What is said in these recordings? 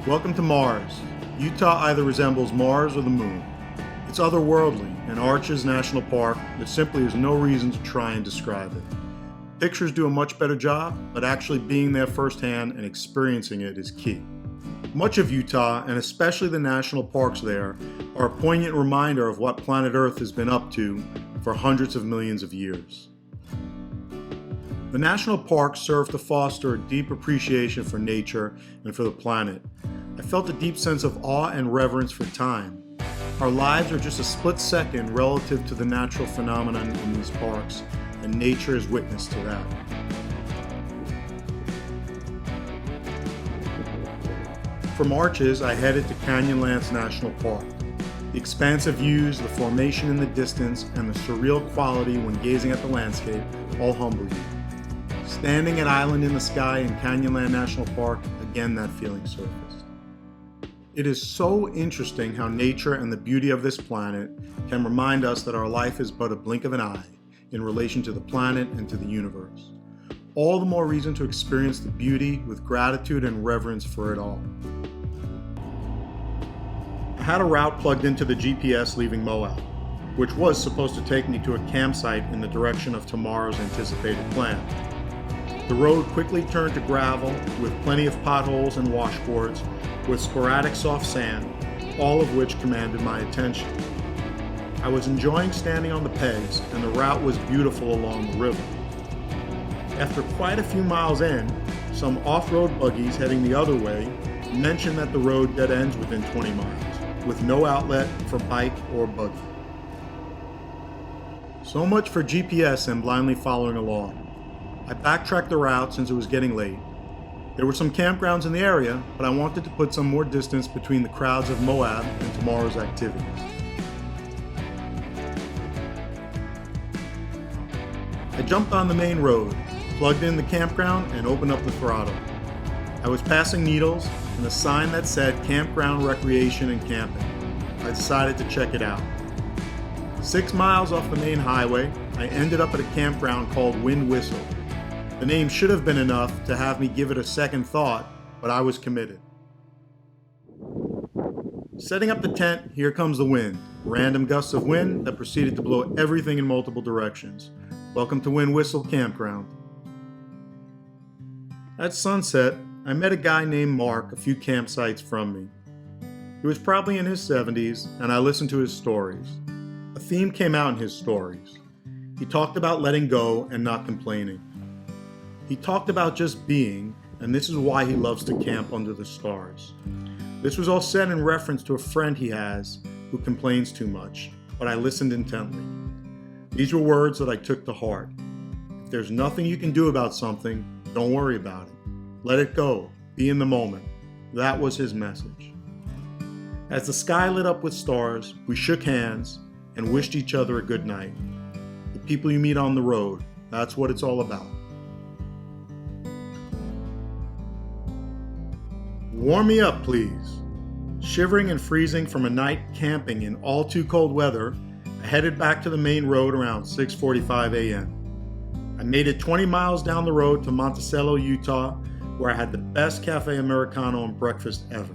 Welcome to Mars. Utah either resembles Mars or the moon. It's otherworldly, and Arches National Park, there simply is no reason to try and describe it. Pictures do a much better job, but actually being there firsthand and experiencing it is key. Much of Utah, and especially the national parks there, are a poignant reminder of what planet Earth has been up to for hundreds of millions of years. The national parks serve to foster a deep appreciation for nature and for the planet. I felt a deep sense of awe and reverence for time. Our lives are just a split second relative to the natural phenomenon in these parks, and nature is witness to that. From Arches, I headed to Canyonlands National Park. The expansive views, the formation in the distance, and the surreal quality when gazing at the landscape all humble you. Standing at Island in the Sky in Canyonland National Park, again that feeling surfaced. It is so interesting how nature and the beauty of this planet can remind us that our life is but a blink of an eye in relation to the planet and to the universe. All the more reason to experience the beauty with gratitude and reverence for it all. I had a route plugged into the GPS leaving Moab, which was supposed to take me to a campsite in the direction of tomorrow's anticipated plan. The road quickly turned to gravel with plenty of potholes and washboards with sporadic soft sand, all of which commanded my attention. I was enjoying standing on the pegs, and the route was beautiful along the river. After quite a few miles in, some off-road buggies heading the other way mentioned that the road dead ends within 20 miles, with no outlet for bike or buggy. So much for GPS and blindly following along. I backtracked the route since it was getting late. There were some campgrounds in the area, but I wanted to put some more distance between the crowds of Moab and tomorrow's activities. I jumped on the main road, plugged in the campground, and opened up the throttle. I was passing Needles and a sign that said Campground Recreation and Camping. I decided to check it out. 6 miles off the main highway, I ended up at a campground called Windwhistle. The name should have been enough to have me give it a second thought, but I was committed. Setting up the tent, here comes the wind. Random gusts of wind that proceeded to blow everything in multiple directions. Welcome to Windwhistle Campground. At sunset, I met a guy named Mark a few campsites from me. He was probably in his 70s, and I listened to his stories. A theme came out in his stories. He talked about letting go and not complaining. He talked about just being, and this is why he loves to camp under the stars. This was all said in reference to a friend he has who complains too much, but I listened intently. These were words that I took to heart. If there's nothing you can do about something, don't worry about it. Let it go. Be in the moment. That was his message. As the sky lit up with stars, we shook hands and wished each other a good night. The people you meet on the road, that's what it's all about. Warm me up, please. Shivering and freezing from a night camping in all too cold weather, I headed back to the main road around 6:45 a.m. I made it 20 miles down the road to Monticello, Utah, where I had the best cafe Americano and breakfast ever.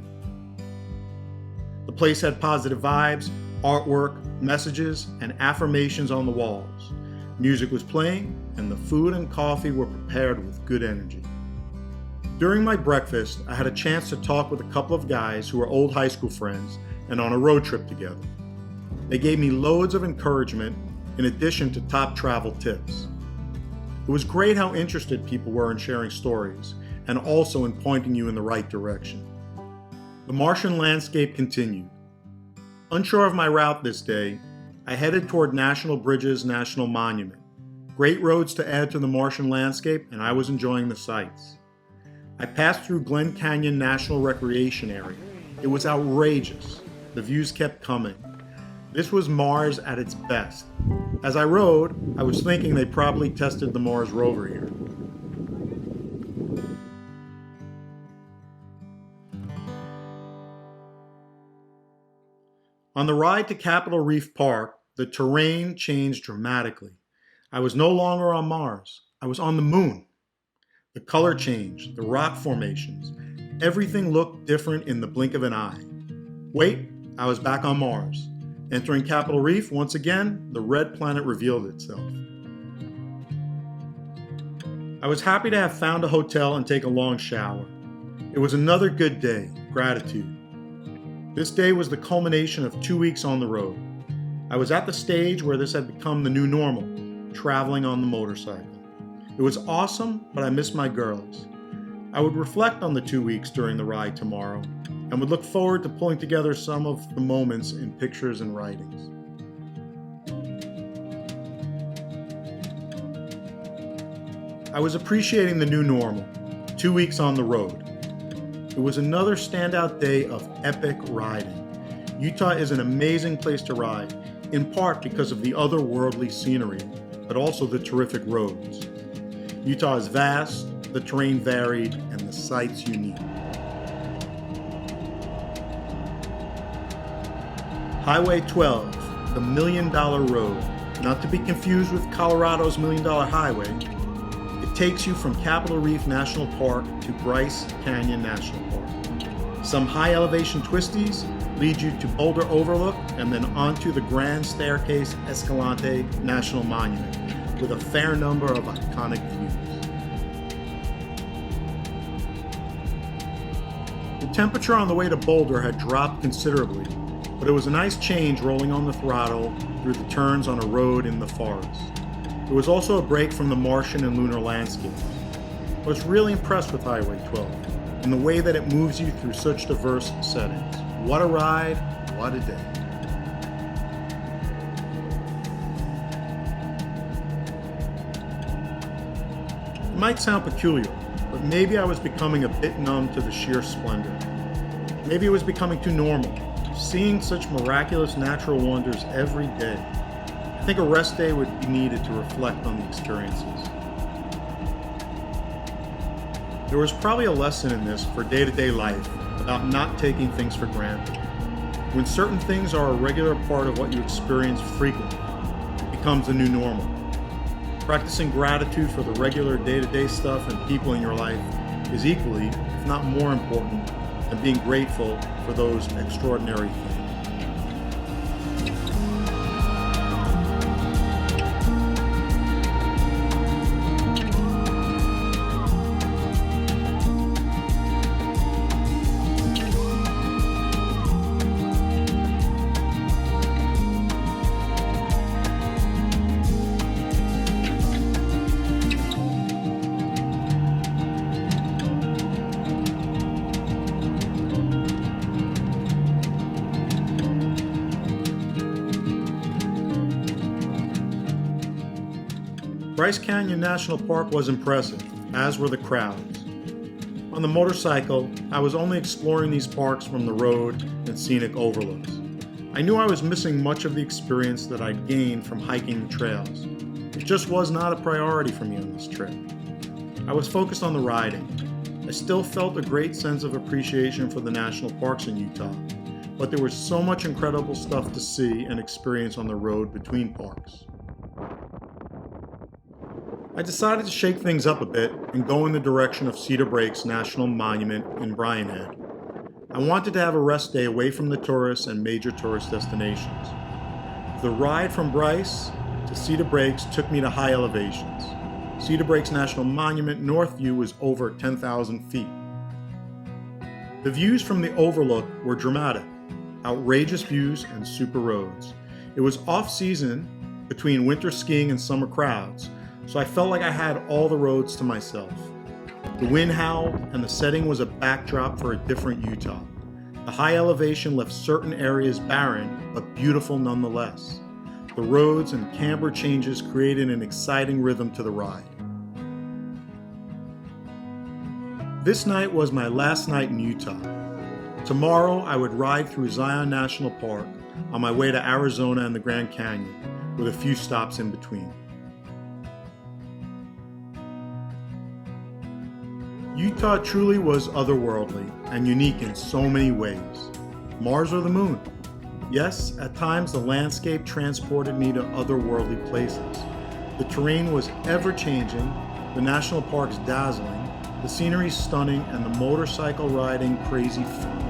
The place had positive vibes, artwork, messages, and affirmations on the walls. Music was playing, and the food and coffee were prepared with good energy. During my breakfast, I had a chance to talk with a couple of guys who were old high school friends and on a road trip together. They gave me loads of encouragement in addition to top travel tips. It was great how interested people were in sharing stories and also in pointing you in the right direction. The Martian landscape continued. Unsure of my route this day, I headed toward National Bridges National Monument. Great roads to add to the Martian landscape, and I was enjoying the sights. I passed through Glen Canyon National Recreation Area. It was outrageous. The views kept coming. This was Mars at its best. As I rode, I was thinking they probably tested the Mars rover here. On the ride to Capitol Reef Park, the terrain changed dramatically. I was no longer on Mars. I was on the moon. The color changed, the rock formations, everything looked different in the blink of an eye. Wait, I was back on Mars. Entering Capitol Reef, once again, the red planet revealed itself. I was happy to have found a hotel and take a long shower. It was another good day, gratitude. This day was the culmination of 2 weeks on the road. I was at the stage where this had become the new normal, traveling on the motorcycle. It was awesome, but I missed my girls. I would reflect on the 2 weeks during the ride tomorrow, and would look forward to pulling together some of the moments in pictures and writings. I was appreciating the new normal, 2 weeks on the road. It was another standout day of epic riding. Utah is an amazing place to ride, in part because of the otherworldly scenery, but also the terrific roads. Utah is vast, the terrain varied, and the sights unique. Highway 12, the $1 Million Road, not to be confused with Colorado's $1 Million Highway. It takes you from Capitol Reef National Park to Bryce Canyon National Park. Some high elevation twisties lead you to Boulder Overlook and then onto the Grand Staircase Escalante National Monument with a fair number of iconic views. The temperature on the way to Boulder had dropped considerably, but it was a nice change rolling on the throttle through the turns on a road in the forest. It was also a break from the Martian and lunar landscapes. I was really impressed with Highway 12 and the way that it moves you through such diverse settings. What a ride, what a day. It might sound peculiar, but maybe I was becoming a bit numb to the sheer splendor. Maybe it was becoming too normal, seeing such miraculous natural wonders every day. I think a rest day would be needed to reflect on the experiences. There was probably a lesson in this for day-to-day life about not taking things for granted. When certain things are a regular part of what you experience frequently, it becomes the new normal. Practicing gratitude for the regular day-to-day stuff and people in your life is equally, if not more important, than being grateful for those extraordinary things. Bryce Canyon National Park was impressive, as were the crowds. On the motorcycle, I was only exploring these parks from the road and scenic overlooks. I knew I was missing much of the experience that I'd gained from hiking the trails. It just was not a priority for me on this trip. I was focused on the riding. I still felt a great sense of appreciation for the national parks in Utah, but there was so much incredible stuff to see and experience on the road between parks. I decided to shake things up a bit and go in the direction of Cedar Breaks National Monument in Brian Head. I wanted to have a rest day away from the tourists and major tourist destinations. The ride from Bryce to Cedar Breaks took me to high elevations. Cedar Breaks National Monument North View was over 10,000 feet. The views from the overlook were dramatic, outrageous views and super roads. It was off-season between winter skiing and summer crowds, so I felt like I had all the roads to myself. The wind howled, and the setting was a backdrop for a different Utah. The high elevation left certain areas barren, but beautiful nonetheless. The roads and camber changes created an exciting rhythm to the ride. This night was my last night in Utah. Tomorrow I would ride through Zion National Park on my way to Arizona and the Grand Canyon, with a few stops in between. Utah truly was otherworldly and unique in so many ways. Mars or the moon? Yes, at times the landscape transported me to otherworldly places. The terrain was ever-changing, the national parks dazzling, The scenery's stunning and the motorcycle riding crazy fun.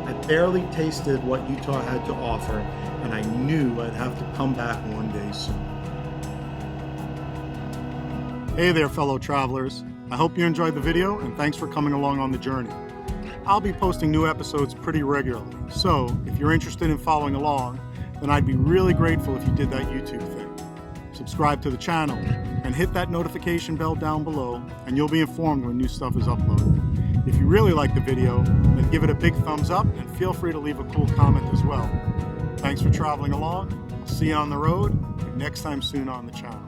I barely tasted what Utah had to offer, and I knew I'd have to come back one day soon. Hey there, fellow travelers. I hope you enjoyed the video, and thanks for coming along on the journey. I'll be posting new episodes pretty regularly, so if you're interested in following along, then I'd be really grateful if you did that YouTube thing. Subscribe to the channel and hit that notification bell down below, and you'll be informed when new stuff is uploaded. If you really like the video, then give it a big thumbs up and feel free to leave a cool comment as well. Thanks for traveling along. I'll see you on the road and next time soon on the channel.